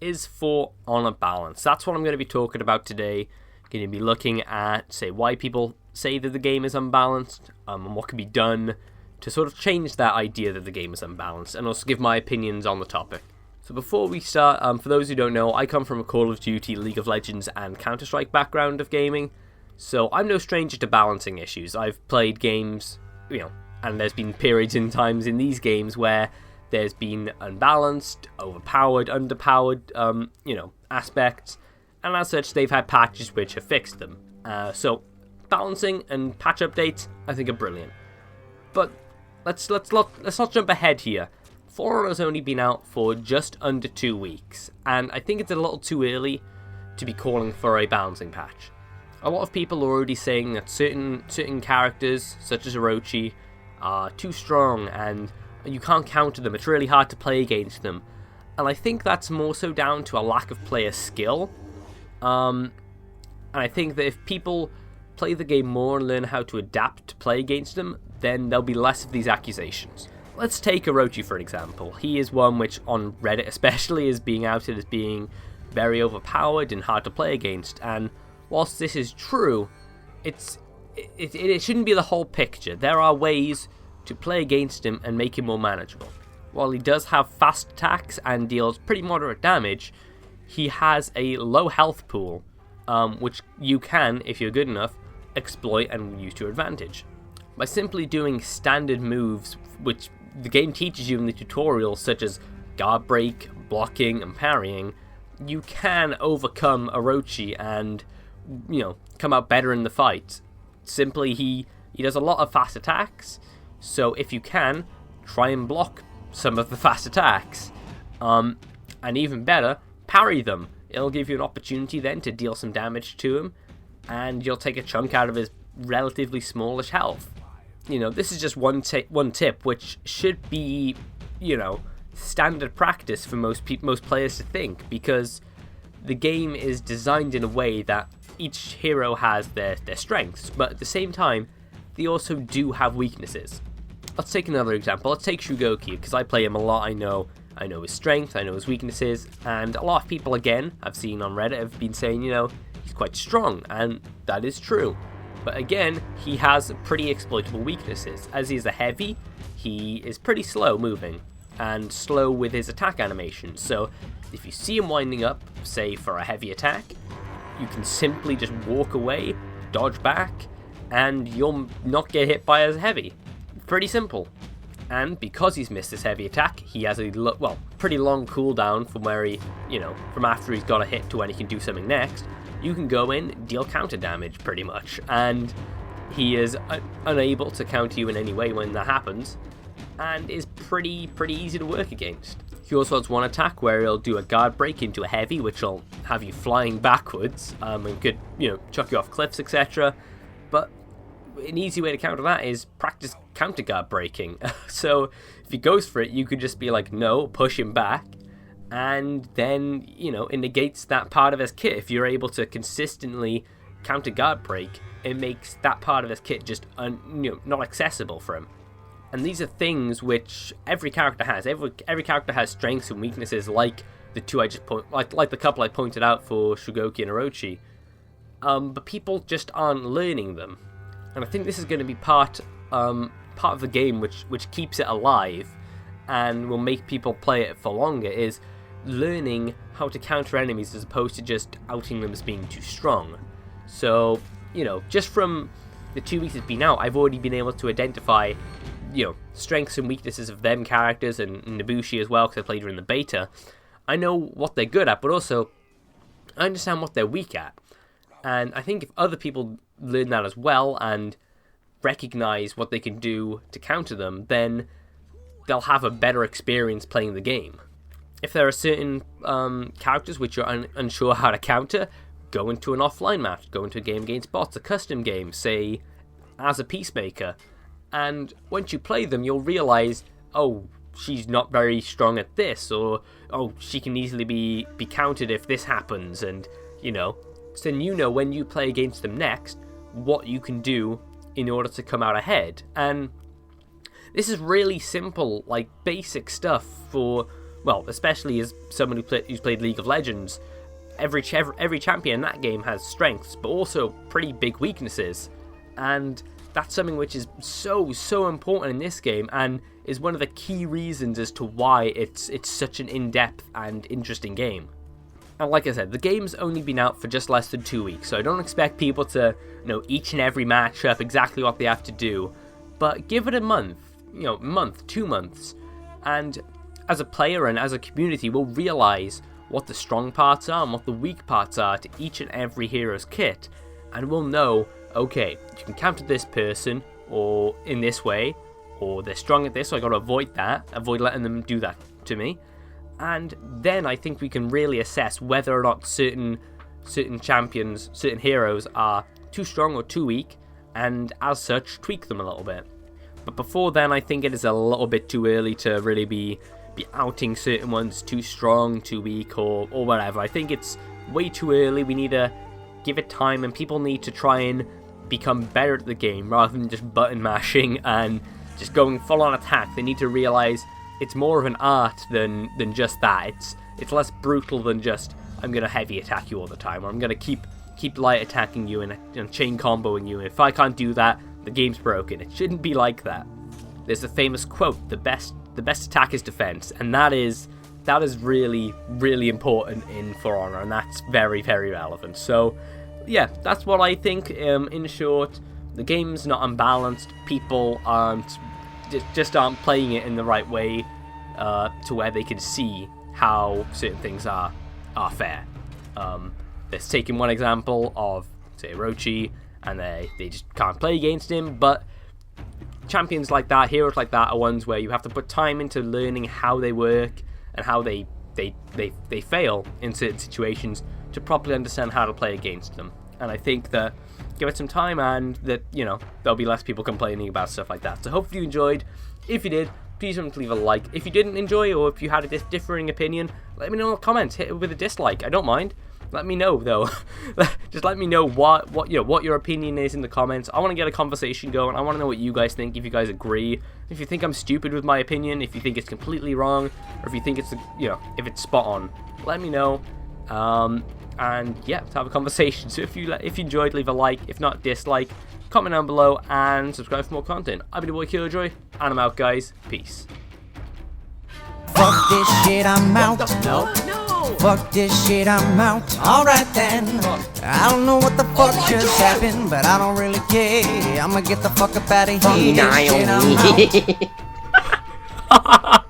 is for honor balance. That's what I'm going to be talking about today. I'm going to be looking at, say, why people say that the game is unbalanced, and what can be done to sort of change that idea that the game is unbalanced, and also give my opinions on the topic. So before we start, for those who don't know, I come from a Call of Duty, League of Legends, and Counter-Strike background of gaming, so I'm no stranger to balancing issues. I've played games, and there's been periods in times in these games where there's been unbalanced, overpowered, underpowered, aspects, and as such, they've had patches which have fixed them. So balancing and patch updates, I think, are brilliant. But let's not jump ahead here. For Honor's only been out for just under 2 weeks, and I think it's a little too early to be calling for a balancing patch. A lot of people are already saying that certain characters, such as Orochi, are too strong and you can't counter them. It's really hard to play against them, and I think that's more so down to a lack of player skill. And I think that if people play the game more and learn how to adapt to play against them, then there'll be less of these accusations. Let's take Orochi for an example. He is one which on Reddit especially is being outed as being very overpowered and hard to play against, and whilst this is true, it shouldn't be the whole picture. There are ways to play against him and make him more manageable. While he does have fast attacks and deals pretty moderate damage, he has a low health pool, which you can, if you're good enough, exploit and use to your advantage. By simply doing standard moves, which the game teaches you in the tutorials, such as guard break, blocking, and parrying, you can overcome Orochi and, come out better in the fight. Simply, he does a lot of fast attacks, so if you can, try and block some of the fast attacks. And even better, parry them. It'll give you an opportunity then to deal some damage to him, and you'll take a chunk out of his relatively smallish health. This is just one tip, which should be, standard practice for most players to think, because the game is designed in a way that each hero has their strengths, but at the same time, they also do have weaknesses. Let's take another example. Let's take Shugoki, because I play him a lot. I know his strength, I know his weaknesses, and a lot of people, again, I've seen on Reddit, have been saying, he's quite strong, and that is true. But again, he has pretty exploitable weaknesses. As he is a heavy, he is pretty slow moving, and slow with his attack animation. So if you see him winding up, say for a heavy attack, you can simply just walk away, dodge back, and you'll not get hit by as heavy. Pretty simple. And because he's missed this heavy attack, he has a pretty long cooldown from where he, from after he's got a hit to when he can do something next. You can go in, deal counter damage pretty much, and he is unable to counter you in any way when that happens, and is pretty easy to work against. He also has one attack where he'll do a guard break into a heavy, which will have you flying backwards, and could, chuck you off cliffs, etc. But an easy way to counter that is practice counter guard breaking. So if he goes for it, you could just be like, no, push him back, and then, it negates that part of his kit. If you're able to consistently counter guard break, it makes that part of his kit just not accessible for him. And these are things which every character has. Every character has strengths and weaknesses, like the two I just like the couple I pointed out for Shugoki and Orochi. But people just aren't learning them, and I think this is going to be part of the game which keeps it alive and will make people play it for longer, is learning how to counter enemies as opposed to just outing them as being too strong. So, just from the 2 weeks it's been out, I've already been able to identify, strengths and weaknesses of them characters, and Nobushi as well, because I played her in the beta. I know what they're good at, but also I understand what they're weak at. And I think if other people learn that as well and recognize what they can do to counter them, then they'll have a better experience playing the game. If there are certain characters which you're unsure how to counter, go into an offline match, go into a game against bots, a custom game, say as a peacemaker, and once you play them, you'll realize, oh, she's not very strong at this, or oh, she can easily be countered if this happens, and so then when you play against them next, what you can do in order to come out ahead. And this is really simple, basic stuff for well, especially as someone who's played League of Legends, every champion in that game has strengths, but also pretty big weaknesses, and that's something which is so important in this game, and is one of the key reasons as to why it's such an in-depth and interesting game. And like I said, the game's only been out for just less than 2 weeks, so I don't expect people to know each and every matchup, exactly what they have to do, but give it a month, month, 2 months, and as a player and as a community, we'll realize what the strong parts are and what the weak parts are to each and every hero's kit, and we'll know, okay, you can counter this person, or in this way, or they're strong at this, so I gotta avoid letting them do that to me. And then I think we can really assess whether or not certain champions, certain heroes are too strong or too weak, and as such, tweak them a little bit. But before then, I think it is a little bit too early to really be outing certain ones too strong, too weak, or whatever. I think it's way too early. We need to give it time, and people need to try and become better at the game rather than just button mashing and just going full on attack. They need to realize it's more of an art than just that. It's less brutal than just, I'm gonna heavy attack you all the time, or I'm gonna keep light attacking you and chain comboing you, and if I can't do that, the game's broken. It shouldn't be like that. There's a famous quote, the best attack is defense, and that is really, really important in For Honor, and that's very, very relevant. So yeah, that's what I think. In short, the game's not unbalanced. People just aren't playing it in the right way to where they can see how certain things are fair. Let's take one example of, say, Orochi, and they just can't play against him, but champions like that, heroes like that, are ones where you have to put time into learning how they work and how they fail in certain situations to properly understand how to play against them. And I think that give it some time, and that, there'll be less people complaining about stuff like that. So hopefully you enjoyed. If you did, please remember to leave a like. If you didn't enjoy, or if you had a differing opinion, let me know in the comments. Hit it with a dislike. I don't mind. Let me know, though. Just let me know what your opinion is in the comments. I want to get a conversation going. I want to know what you guys think. If you guys agree, if you think I'm stupid with my opinion, if you think it's completely wrong, or if you think it's if it's spot on, let me know. And yeah, to have a conversation. So if you enjoyed, leave a like. If not, dislike. Comment down below and subscribe for more content. I've been your boy vKilljoyy, and I'm out, guys. Peace. Fuck this shit, I'm out. No. Fuck this shit, I'm out. Alright then. I don't know what the fuck just happened, but I don't really care. I'ma get the fuck up out of here. Shit, I'm out.